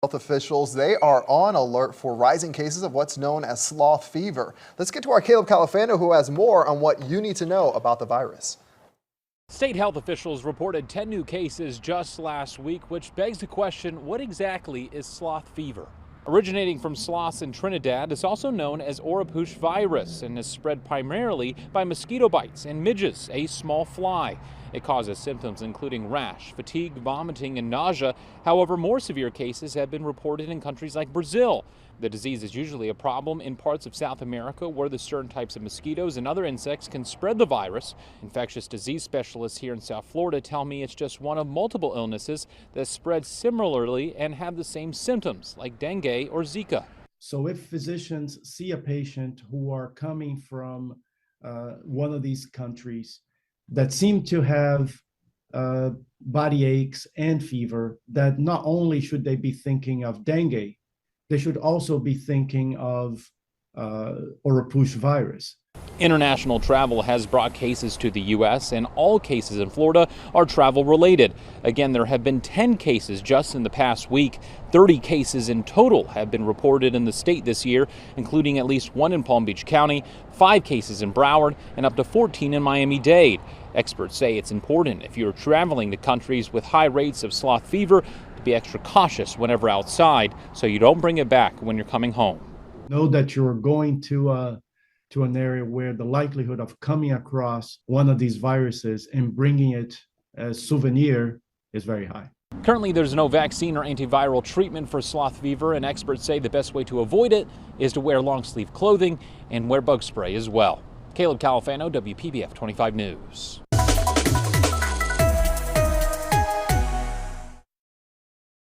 Health officials, they are on alert for rising cases of what's known as sloth fever. Let's get to our Caleb Califano, who has more on what you need to know about the virus. State health officials reported 10 new cases just last week, which begs the question, what exactly is sloth fever? Originating from sloths in Trinidad, it's also known as Oropouche virus and is spread primarily by mosquito bites and midges, a small fly. It causes symptoms including rash, fatigue, vomiting, and nausea. However, more severe cases have been reported in countries like Brazil. The disease is usually a problem in parts of South America where the certain types of mosquitoes and other insects can spread the virus. Infectious disease specialists here in South Florida tell me it's just one of multiple illnesses that spread similarly and have the same symptoms like dengue or Zika. So if physicians see a patient who are coming from one of these countries that seem to have body aches and fever, that not only should they be thinking of dengue, they should also be thinking of Oropouche virus. International travel has brought cases to the U.S., and all cases in Florida are travel related. Again, there have been 10 cases just in the past week. 30 cases in total have been reported in the state this year, including at least one in Palm Beach County, 5 cases in Broward, and up to 14 in Miami-Dade. Experts say it's important if you're traveling to countries with high rates of sloth fever to be extra cautious whenever outside so you don't bring it back when you're coming home. Know that you're going to an area where the likelihood of coming across one of these viruses and bringing it as souvenir is very high. Currently, there's no vaccine or antiviral treatment for sloth fever, and experts say the best way to avoid it is to wear long-sleeve clothing and wear bug spray as well. Caleb Califano, WPBF 25 News.